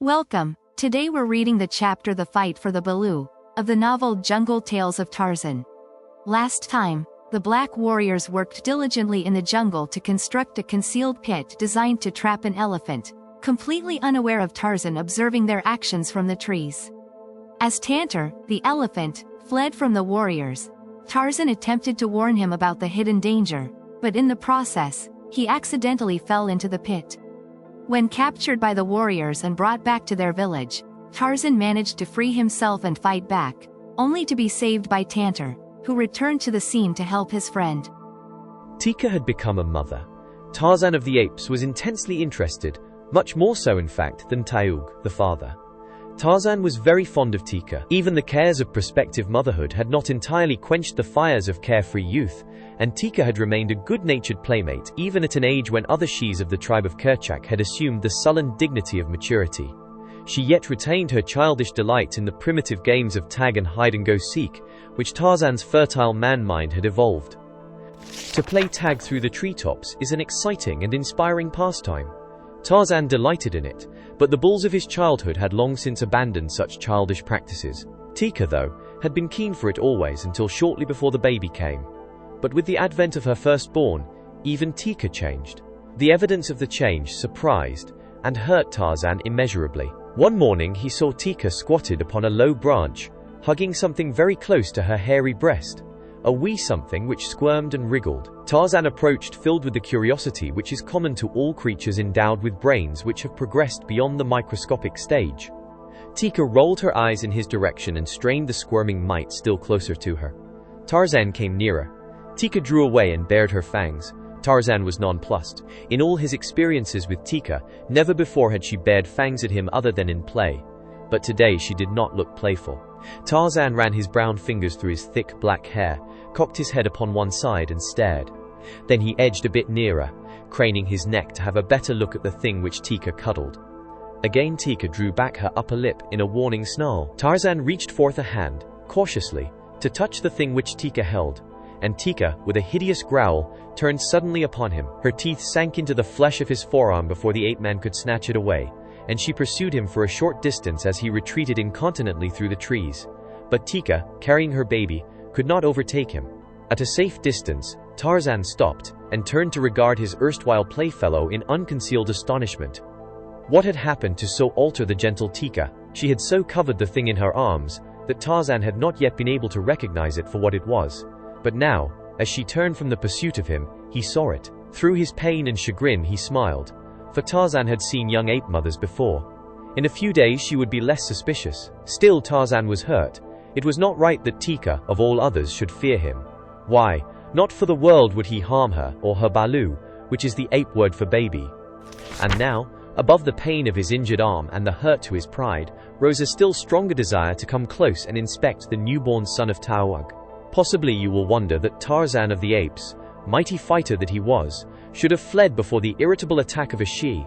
Welcome. Today we're reading the chapter The Fight for the BALU of the novel Jungle Tales of Tarzan. Last time, the black warriors worked diligently in the jungle to construct a concealed pit designed to trap an elephant, completely unaware of Tarzan observing their actions from the trees. As Tantor, the elephant, fled from the warriors, Tarzan attempted to warn him about the hidden danger, but in the process, he accidentally fell into the pit. When captured by the warriors and brought back to their village, Tarzan managed to free himself and fight back, only to be saved by Tantor, who returned to the scene to help his friend. Tika had become a mother. Tarzan of the Apes was intensely interested, much more so in fact than Taug, the father. Tarzan was very fond of Tika. Even the cares of prospective motherhood had not entirely quenched the fires of carefree youth, and Tika had remained a good-natured playmate even at an age when other Shis of the tribe of Kerchak had assumed the sullen dignity of maturity. She yet retained her childish delight in the primitive games of tag and hide-and-go-seek, which Tarzan's fertile man-mind had evolved. To play tag through the treetops is an exciting and inspiring pastime. Tarzan delighted in it, but the bulls of his childhood had long since abandoned such childish practices. Tika, though, had been keen for it always until shortly before the baby came. But with the advent of her firstborn, even Tika changed. The evidence of the change surprised and hurt Tarzan immeasurably. One morning he saw Tika squatted upon a low branch, hugging something very close to her hairy breast. A wee something which squirmed and wriggled. Tarzan approached, filled with the curiosity which is common to all creatures endowed with brains which have progressed beyond the microscopic stage. Tika rolled her eyes in his direction and strained the squirming mite still closer to her. Tarzan came nearer. Tika drew away and bared her fangs. Tarzan was nonplussed. In all his experiences with Tika, never before had she bared fangs at him other than in play. But today she did not look playful. Tarzan ran his brown fingers through his thick black hair, cocked his head upon one side and stared. Then he edged a bit nearer, craning his neck to have a better look at the thing which Tika cuddled. Again Tika drew back her upper lip in a warning snarl. Tarzan reached forth a hand, cautiously, to touch the thing which Tika held, and Tika, with a hideous growl, turned suddenly upon him. Her teeth sank into the flesh of his forearm before the ape-man could snatch it away, and she pursued him for a short distance as he retreated incontinently through the trees. But Tika, carrying her baby, could not overtake him. At a safe distance, Tarzan stopped and turned to regard his erstwhile playfellow in unconcealed astonishment. What had happened to so alter the gentle Tika? She had so covered the thing in her arms that Tarzan had not yet been able to recognize it for what it was. But now, as she turned from the pursuit of him, he saw it. Through his pain and chagrin he smiled, for Tarzan had seen young ape mothers before. In a few days she would be less suspicious. Still Tarzan was hurt. It was not right that Tika, of all others, should fear him. Why, not for the world would he harm her, or her BALU, which is the ape word for baby. And now, above the pain of his injured arm and the hurt to his pride, rose a still stronger desire to come close and inspect the newborn son of Taug. Possibly you will wonder that Tarzan of the Apes, mighty fighter that he was, should have fled before the irritable attack of a she,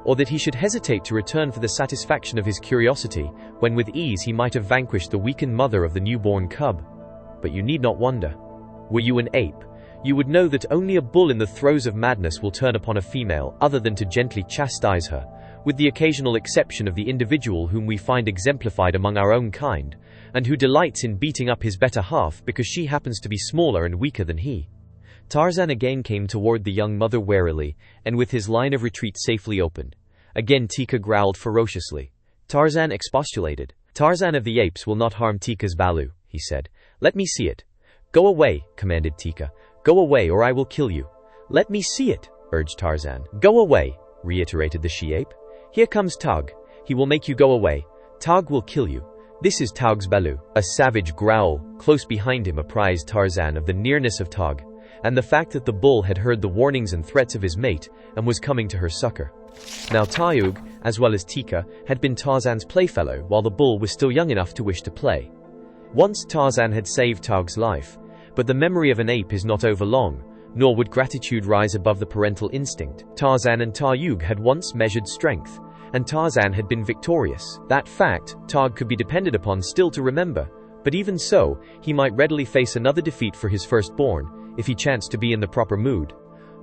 or that he should hesitate to return for the satisfaction of his curiosity, when with ease he might have vanquished the weakened mother of the newborn cub. But you need not wonder. Were you an ape, you would know that only a bull in the throes of madness will turn upon a female other than to gently chastise her, with the occasional exception of the individual whom we find exemplified among our own kind, and who delights in beating up his better half because she happens to be smaller and weaker than he. Tarzan again came toward the young mother warily, and with his line of retreat safely opened. Again Tika growled ferociously. Tarzan expostulated. Tarzan of the Apes will not harm Tika's BALU, he said. Let me see it. Go away, commanded Tika. Go away or I will kill you. Let me see it, urged Tarzan. Go away, reiterated the she-ape. Here comes Taug. He will make you go away. Taug will kill you. This is Taug's BALU. A savage growl, close behind him, apprised Tarzan of the nearness of Taug, and the fact that the bull had heard the warnings and threats of his mate, and was coming to her succor. Now Taug, as well as Tika, had been Tarzan's playfellow while the bull was still young enough to wish to play. Once Tarzan had saved Taug's life, but the memory of an ape is not overlong, nor would gratitude rise above the parental instinct. Tarzan and Taug had once measured strength, and Tarzan had been victorious. That fact, Taug could be depended upon still to remember, but even so, he might readily face another defeat for his firstborn, if he chanced to be in the proper mood.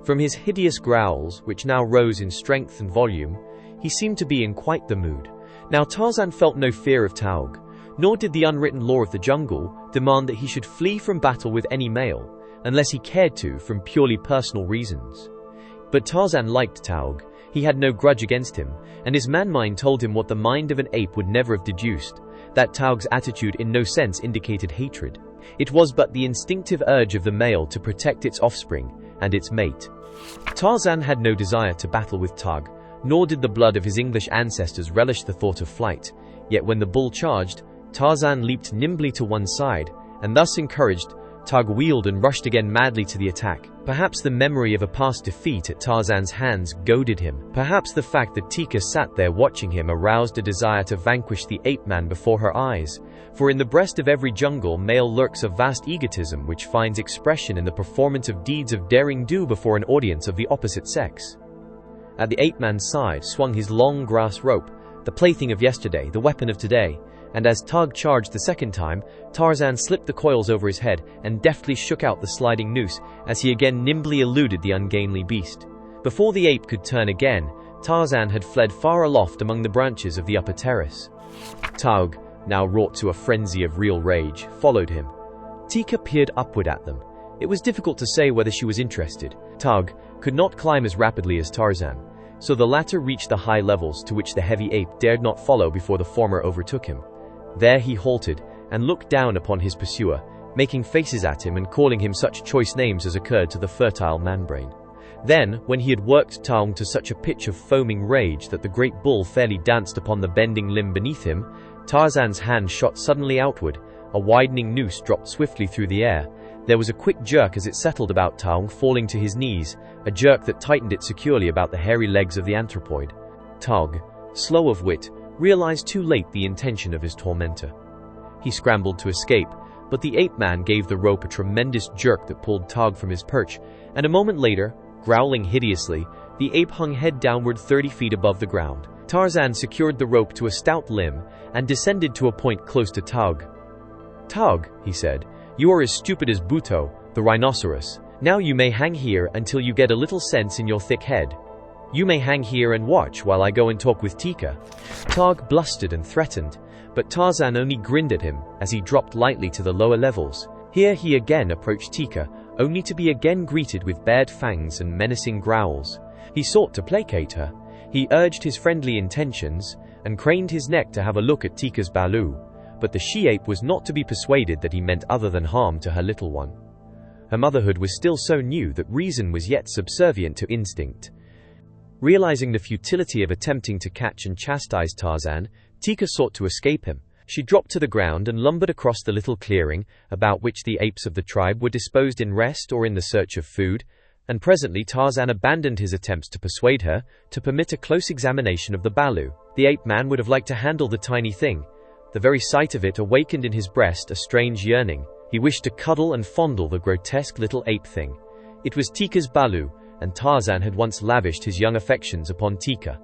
From his hideous growls, which now rose in strength and volume, he seemed to be in quite the mood. Now Tarzan felt no fear of Taug, nor did the unwritten law of the jungle demand that he should flee from battle with any male, unless he cared to from purely personal reasons. But Tarzan liked Taug. He had no grudge against him, and his man-mind told him what the mind of an ape would never have deduced, that Taug's attitude in no sense indicated hatred. It was but the instinctive urge of the male to protect its offspring and its mate. Tarzan had no desire to battle with Taug, nor did the blood of his English ancestors relish the thought of flight. Yet when the bull charged, Tarzan leaped nimbly to one side, and thus encouraged, Taug wheeled and rushed again madly to the attack. Perhaps the memory of a past defeat at Tarzan's hands goaded him. Perhaps the fact that Tika sat there watching him aroused a desire to vanquish the ape-man before her eyes. For in the breast of every jungle male lurks a vast egotism which finds expression in the performance of deeds of daring do before an audience of the opposite sex. At the ape-man's side swung his long grass rope, the plaything of yesterday, the weapon of today, and as Taug charged the second time, Tarzan slipped the coils over his head and deftly shook out the sliding noose as he again nimbly eluded the ungainly beast. Before the ape could turn again, Tarzan had fled far aloft among the branches of the upper terrace. Taug, now wrought to a frenzy of real rage, followed him. Tika peered upward at them. It was difficult to say whether she was interested. Taug could not climb as rapidly as Tarzan, so the latter reached the high levels to which the heavy ape dared not follow before the former overtook him. There he halted and looked down upon his pursuer, making faces at him and calling him such choice names as occurred to the fertile man-brain. Then, when he had worked Taung to such a pitch of foaming rage that the great bull fairly danced upon the bending limb beneath him, Tarzan's hand shot suddenly outward, a widening noose dropped swiftly through the air. There was a quick jerk as it settled about Taung, falling to his knees, a jerk that tightened it securely about the hairy legs of the anthropoid. Taug, slow of wit, realized too late the intention of his tormentor. He scrambled to escape, but the ape-man gave the rope a tremendous jerk that pulled Taug from his perch, and a moment later, growling hideously, the ape hung head downward 30 feet above the ground. Tarzan secured the rope to a stout limb and descended to a point close to Taug. "Taug," he said, "you are as stupid as Buto, the rhinoceros. Now you may hang here until you get a little sense in your thick head. You may hang here and watch while I go and talk with Tika." Taug blustered and threatened, but Tarzan only grinned at him as he dropped lightly to the lower levels. Here he again approached Tika, only to be again greeted with bared fangs and menacing growls. He sought to placate her. He urged his friendly intentions and craned his neck to have a look at Tika's BALU, but the she-ape was not to be persuaded that he meant other than harm to her little one. Her motherhood was still so new that reason was yet subservient to instinct. Realizing the futility of attempting to catch and chastise Tarzan, Tika sought to escape him. She dropped to the ground and lumbered across the little clearing, about which the apes of the tribe were disposed in rest or in the search of food, and presently Tarzan abandoned his attempts to persuade her to permit a close examination of the BALU. The ape-man would have liked to handle the tiny thing. The very sight of it awakened in his breast a strange yearning. He wished to cuddle and fondle the grotesque little ape thing. It was Tika's BALU, and Tarzan had once lavished his young affections upon Tika.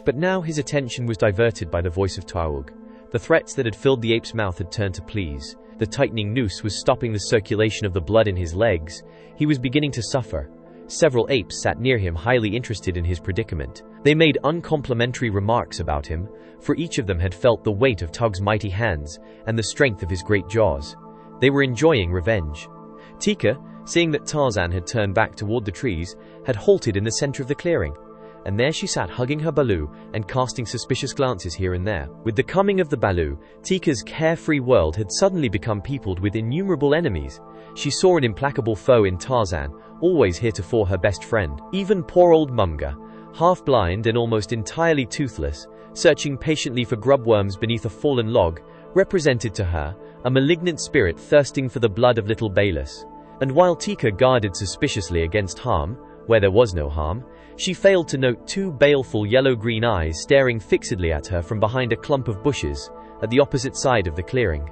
But now his attention was diverted by the voice of Taug. The threats that had filled the ape's mouth had turned to pleas. The tightening noose was stopping the circulation of the blood in his legs. He was beginning to suffer. Several apes sat near him, highly interested in his predicament. They made uncomplimentary remarks about him, for each of them had felt the weight of Taug's mighty hands and the strength of his great jaws. They were enjoying revenge. Tika, seeing that Tarzan had turned back toward the trees, had halted in the center of the clearing, and there she sat hugging her BALU and casting suspicious glances here and there. With the coming of the BALU, Tika's carefree world had suddenly become peopled with innumerable enemies. She saw an implacable foe in Tarzan, always heretofore her best friend. Even poor old Mumga, half-blind and almost entirely toothless, searching patiently for grubworms beneath a fallen log, represented to her a malignant spirit thirsting for the blood of little Balus. And while Tika guarded suspiciously against harm, where there was no harm, she failed to note two baleful yellow-green eyes staring fixedly at her from behind a clump of bushes at the opposite side of the clearing.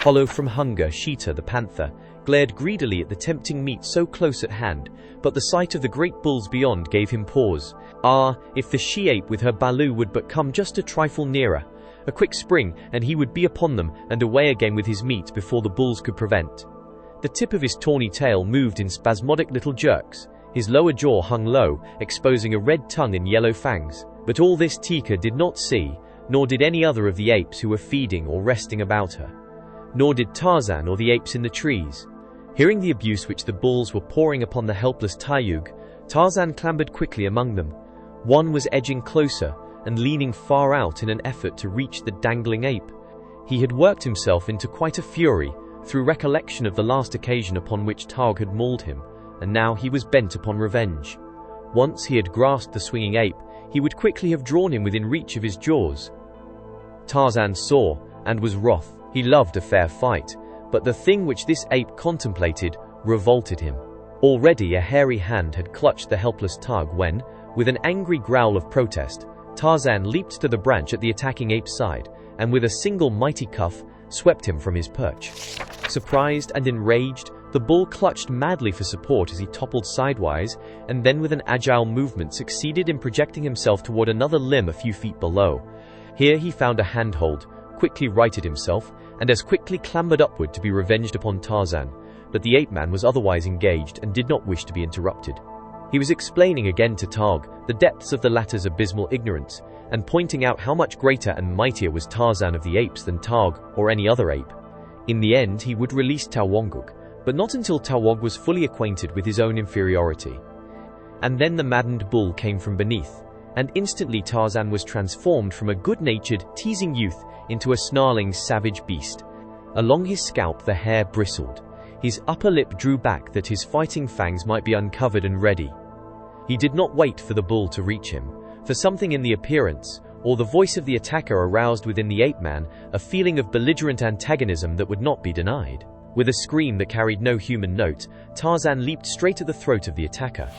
Hollow from hunger, Sheeta the panther glared greedily at the tempting meat so close at hand, but the sight of the great bulls beyond gave him pause. Ah, if the she-ape with her BALU would but come just a trifle nearer. A quick spring, and he would be upon them and away again with his meat before the bulls could prevent. The tip of his tawny tail moved in spasmodic little jerks. His lower jaw hung low, exposing a red tongue and yellow fangs. But all this Tika did not see, nor did any other of the apes who were feeding or resting about her. Nor did Tarzan or the apes in the trees. Hearing the abuse which the bulls were pouring upon the helpless Tayoog, Tarzan clambered quickly among them. One was edging closer and leaning far out in an effort to reach the dangling ape. He had worked himself into quite a fury through recollection of the last occasion upon which Tayoog had mauled him, and now he was bent upon revenge. Once he had grasped the swinging ape, he would quickly have drawn him within reach of his jaws. Tarzan saw and was wroth. He loved a fair fight, but the thing which this ape contemplated revolted him. Already a hairy hand had clutched the helpless Tayoog when, with an angry growl of protest, Tarzan leaped to the branch at the attacking ape's side, and with a single mighty cuff, swept him from his perch. Surprised and enraged, the bull clutched madly for support as he toppled sidewise, and then with an agile movement succeeded in projecting himself toward another limb a few feet below. Here he found a handhold, quickly righted himself, and as quickly clambered upward to be revenged upon Tarzan, but the ape-man was otherwise engaged and did not wish to be interrupted. He was explaining again to Tayoog the depths of the latter's abysmal ignorance, and pointing out how much greater and mightier was Tarzan of the apes than Tayoog or any other ape. In the end he would release Tawonguk, but not until Tayoog was fully acquainted with his own inferiority. And then the maddened bull came from beneath, and instantly Tarzan was transformed from a good-natured, teasing youth into a snarling, savage beast. Along his scalp the hair bristled. His upper lip drew back that his fighting fangs might be uncovered and ready. He did not wait for the bull to reach him, for something in the appearance, or the voice of the attacker aroused within the ape-man a feeling of belligerent antagonism that would not be denied. With a scream that carried no human note, Tarzan leaped straight at the throat of the attacker.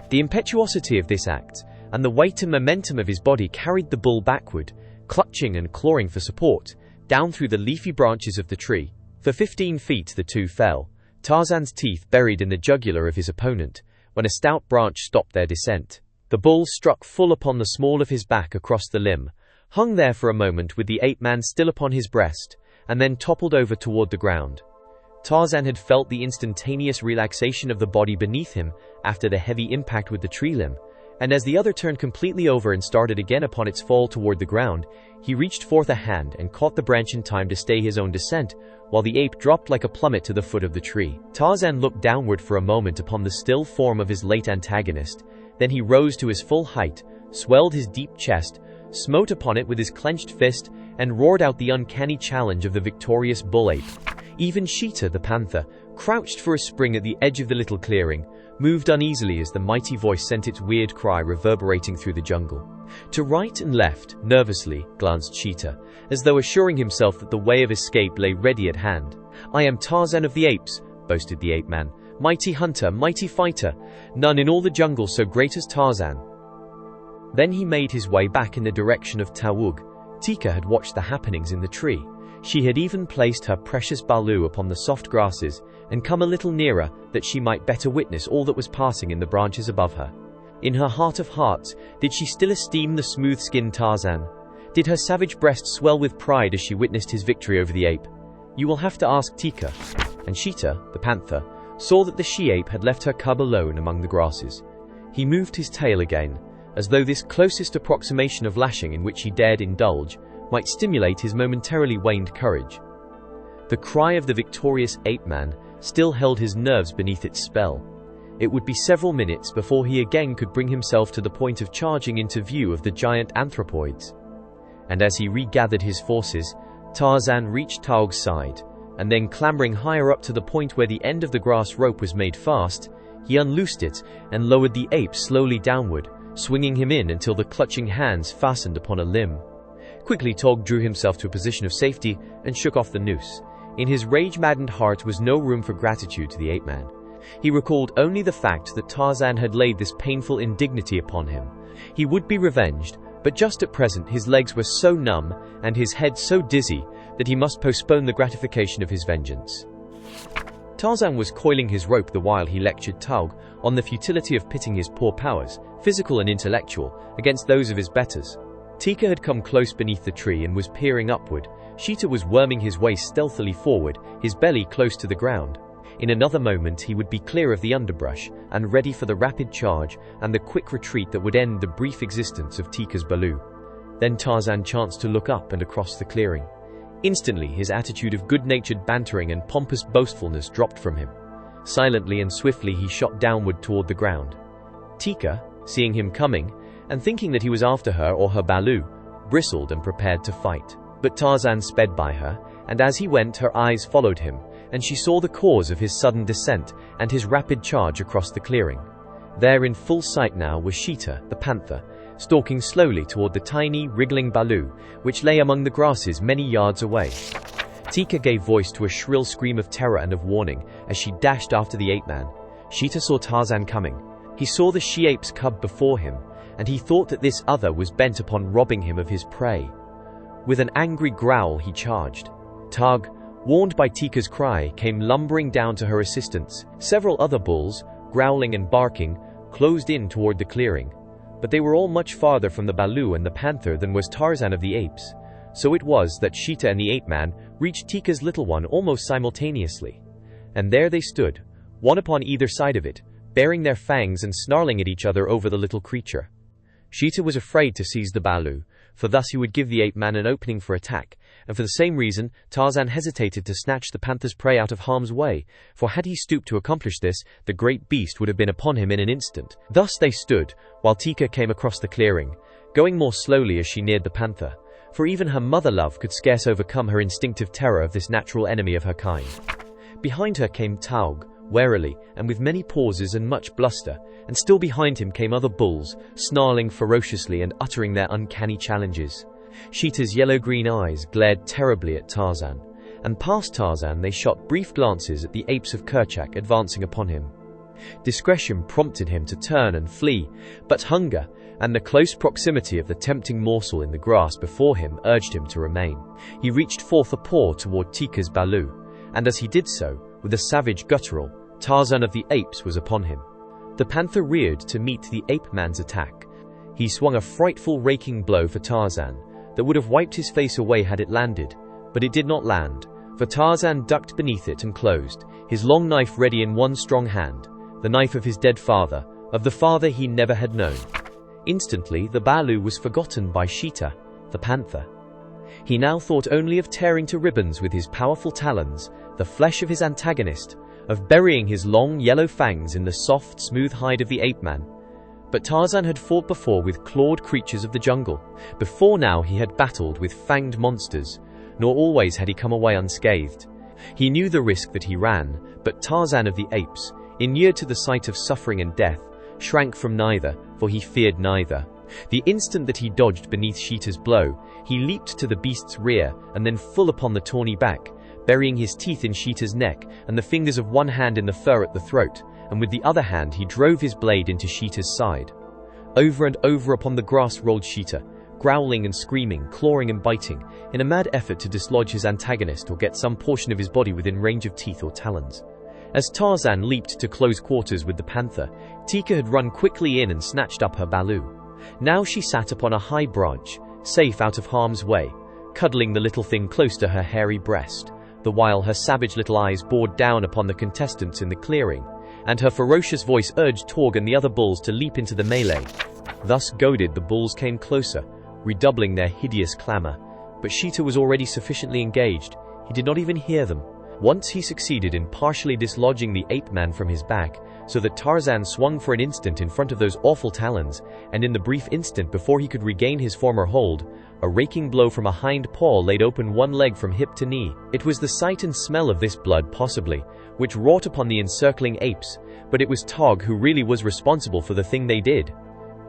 The impetuosity of this act, and the weight and momentum of his body carried the bull backward, clutching and clawing for support, down through the leafy branches of the tree. For 15 feet the two fell, Tarzan's teeth buried in the jugular of his opponent, when a stout branch stopped their descent. The bull struck full upon the small of his back across the limb, hung there for a moment with the ape-man still upon his breast, and then toppled over toward the ground. Tarzan had felt the instantaneous relaxation of the body beneath him after the heavy impact with the tree limb, and as the other turned completely over and started again upon its fall toward the ground, he reached forth a hand and caught the branch in time to stay his own descent, while the ape dropped like a plummet to the foot of the tree. Tarzan looked downward for a moment upon the still form of his late antagonist, then he rose to his full height, swelled his deep chest, smote upon it with his clenched fist, and roared out the uncanny challenge of the victorious bull-ape. Even Sheeta the panther, crouched for a spring at the edge of the little clearing, moved uneasily as the mighty voice sent its weird cry reverberating through the jungle. To right and left, nervously, glanced Sheeta, as though assuring himself that the way of escape lay ready at hand. "I am Tarzan of the apes," boasted the ape-man. "Mighty hunter, mighty fighter, none in all the jungle so great as Tarzan." Then he made his way back in the direction of Tayoog. Tika had watched the happenings in the tree. She had even placed her precious BALU upon the soft grasses and come a little nearer that she might better witness all that was passing in the branches above her. In her heart of hearts, did she still esteem the smooth-skinned Tarzan? Did her savage breast swell with pride as she witnessed his victory over the ape? You will have to ask Tika. And Sheeta, the panther, saw that the she-ape had left her cub alone among the grasses. He moved his tail again, as though this closest approximation of lashing in which he dared indulge might stimulate his momentarily waned courage. The cry of the victorious ape-man still held his nerves beneath its spell. It would be several minutes before he again could bring himself to the point of charging into view of the giant anthropoids. And as he regathered his forces, Tarzan reached Tayoog's side, and then clambering higher up to the point where the end of the grass rope was made fast, he unloosed it and lowered the ape slowly downward, swinging him in until the clutching hands fastened upon a limb. Quickly Tayoog drew himself to a position of safety and shook off the noose. In his rage-maddened heart was no room for gratitude to the ape-man. He recalled only the fact that Tarzan had laid this painful indignity upon him. He would be revenged, but just at present his legs were so numb and his head so dizzy that he must postpone the gratification of his vengeance. Tarzan was coiling his rope the while he lectured Tayoog on the futility of pitting his poor powers, physical and intellectual, against those of his betters. Tika had come close beneath the tree and was peering upward. Sheeta was worming his way stealthily forward, his belly close to the ground. In another moment he would be clear of the underbrush and ready for the rapid charge and the quick retreat that would end the brief existence of Tika's BALU. Then Tarzan chanced to look up and across the clearing. Instantly, his attitude of good-natured bantering and pompous boastfulness dropped from him. Silently and swiftly he shot downward toward the ground. Tika, seeing him coming, and thinking that he was after her or her BALU, bristled and prepared to fight. But Tarzan sped by her, and as he went her eyes followed him, and she saw the cause of his sudden descent and his rapid charge across the clearing. There in full sight now was Sheeta, the panther, stalking slowly toward the tiny, wriggling BALU, which lay among the grasses many yards away. Tika gave voice to a shrill scream of terror and of warning as she dashed after the ape-man. Sheeta saw Tarzan coming. He saw the she-ape's cub before him, and he thought that this other was bent upon robbing him of his prey. With an angry growl he charged. Tug, warned by Tika's cry, came lumbering down to her assistance. Several other bulls, growling and barking, closed in toward the clearing. But they were all much farther from the BALU and the panther than was Tarzan of the apes. So it was that Sheeta and the ape-man reached Tika's little one almost simultaneously. And there they stood, one upon either side of it, baring their fangs and snarling at each other over the little creature. Sheeta was afraid to seize the BALU, for thus he would give the ape-man an opening for attack, and for the same reason Tarzan hesitated to snatch the panther's prey out of harm's way, for had he stooped to accomplish this, the great beast would have been upon him in an instant. Thus they stood, while Tika came across the clearing, going more slowly as she neared the panther, for even her mother-love could scarce overcome her instinctive terror of this natural enemy of her kind. Behind her came Taug, warily, and with many pauses and much bluster, and still behind him came other bulls, snarling ferociously and uttering their uncanny challenges. Sheeta's yellow-green eyes glared terribly at Tarzan, and past Tarzan they shot brief glances at the apes of Kerchak advancing upon him. Discretion prompted him to turn and flee, but hunger and the close proximity of the tempting morsel in the grass before him urged him to remain. He reached forth a paw toward Tika's BALU, and as he did so, with a savage guttural, Tarzan of the apes was upon him. The panther reared to meet the ape-man's attack. He swung a frightful raking blow for Tarzan that would have wiped his face away had it landed, but it did not land, for Tarzan ducked beneath it and closed, his long knife ready in one strong hand, the knife of his dead father, of the father he never had known. Instantly the BALU was forgotten by Sheeta, the panther. He now thought only of tearing to ribbons with his powerful talons the flesh of his antagonist, of burying his long yellow fangs in the soft, smooth hide of the ape-man. But Tarzan had fought before with clawed creatures of the jungle. Before now he had battled with fanged monsters, nor always had he come away unscathed. He knew the risk that he ran, but Tarzan of the apes, inured to the sight of suffering and death, shrank from neither, for he feared neither. The instant that he dodged beneath Sheeta's blow, he leaped to the beast's rear and then full upon the tawny back, burying his teeth in Sheeta's neck and the fingers of one hand in the fur at the throat, and with the other hand he drove his blade into Sheeta's side. Over and over upon the grass rolled Sheeta, growling and screaming, clawing and biting, in a mad effort to dislodge his antagonist or get some portion of his body within range of teeth or talons. As Tarzan leaped to close quarters with the panther, Tika had run quickly in and snatched up her BALU. Now she sat upon a high branch, safe out of harm's way, cuddling the little thing close to her hairy breast, the while her savage little eyes bored down upon the contestants in the clearing, and her ferocious voice urged Taug and the other bulls to leap into the melee. Thus goaded, the bulls came closer, redoubling their hideous clamor, but Sheeta was already sufficiently engaged. He did not even hear them. Once he succeeded in partially dislodging the ape-man from his back, so that Tarzan swung for an instant in front of those awful talons, and in the brief instant before he could regain his former hold, a raking blow from a hind paw laid open one leg from hip to knee. It was the sight and smell of this blood, possibly, which wrought upon the encircling apes, but it was Taug who really was responsible for the thing they did.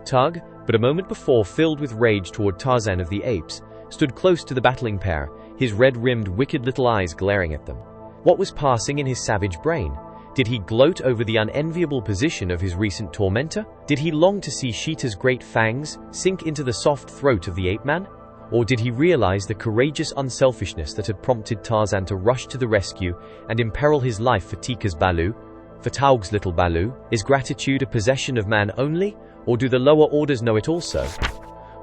Taug, but a moment before filled with rage toward Tarzan of the apes, stood close to the battling pair, his red-rimmed, wicked little eyes glaring at them. What was passing in his savage brain? Did he gloat over the unenviable position of his recent tormentor? Did he long to see Sheeta's great fangs sink into the soft throat of the ape-man? Or did he realize the courageous unselfishness that had prompted Tarzan to rush to the rescue and imperil his life for Tika's BALU? For Taug's little BALU? Is gratitude a possession of man only, or do the lower orders know it also?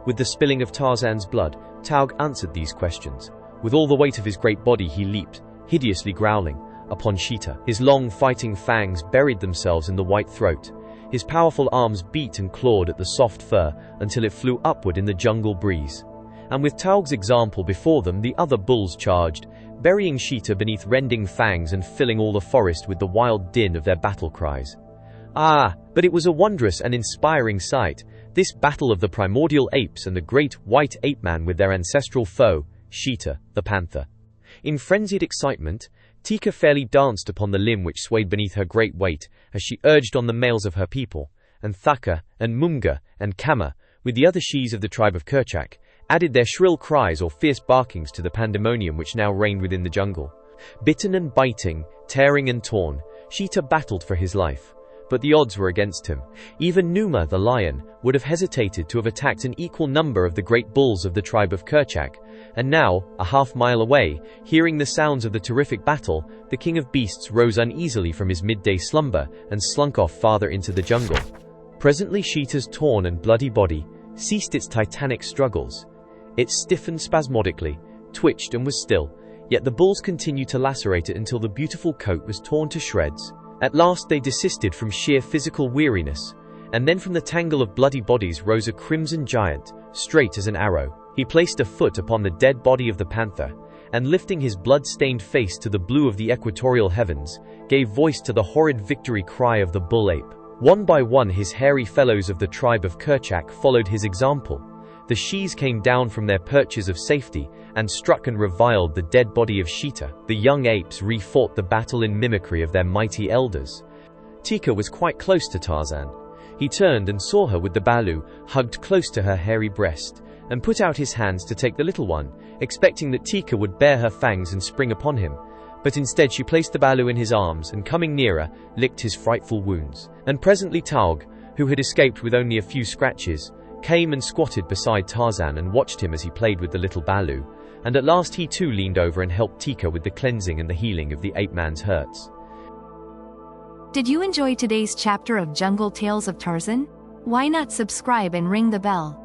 With the spilling of Tarzan's blood, Taug answered these questions. With all the weight of his great body he leaped, hideously growling, upon Sheeta. His long fighting fangs buried themselves in the white throat. His powerful arms beat and clawed at the soft fur until it flew upward in the jungle breeze. and with Taug's example before them, the other bulls charged, burying Sheeta beneath rending fangs and filling all the forest with the wild din of their battle cries. Ah, but it was a wondrous and inspiring sight, this battle of the primordial apes and the great white ape-man with their ancestral foe, Sheeta, the panther. In frenzied excitement, Tika fairly danced upon the limb which swayed beneath her great weight, as she urged on the males of her people, and Thaka, and Mumga, and Kama, with the other shes of the tribe of Kerchak, added their shrill cries or fierce barkings to the pandemonium which now reigned within the jungle. Bitten and biting, tearing and torn, Sheeta battled for his life. But the odds were against him. Even Numa, the lion, would have hesitated to have attacked an equal number of the great bulls of the tribe of Kerchak, and now, a half-mile away, hearing the sounds of the terrific battle, the king of beasts rose uneasily from his midday slumber and slunk off farther into the jungle. Presently Sheeta's torn and bloody body ceased its titanic struggles. It stiffened spasmodically, twitched and was still, yet the bulls continued to lacerate it until the beautiful coat was torn to shreds. At last they desisted from sheer physical weariness, and then from the tangle of bloody bodies rose a crimson giant, straight as an arrow. He placed a foot upon the dead body of the panther, and lifting his blood-stained face to the blue of the equatorial heavens, gave voice to the horrid victory cry of the bull ape. One by one his hairy fellows of the tribe of Kerchak followed his example. The shes came down from their perches of safety, and struck and reviled the dead body of Sheeta. The young apes re-fought the battle in mimicry of their mighty elders. Tika was quite close to Tarzan. He turned and saw her with the BALU hugged close to her hairy breast, and put out his hands to take the little one, expecting that Tika would bare her fangs and spring upon him. But instead she placed the BALU in his arms and, coming nearer, licked his frightful wounds. And presently Taug, who had escaped with only a few scratches, came and squatted beside Tarzan and watched him as he played with the little BALU, and at last he too leaned over and helped Tika with the cleansing and the healing of the ape-man's hurts. Did you enjoy today's chapter of Jungle Tales of Tarzan? Why not subscribe and ring the bell?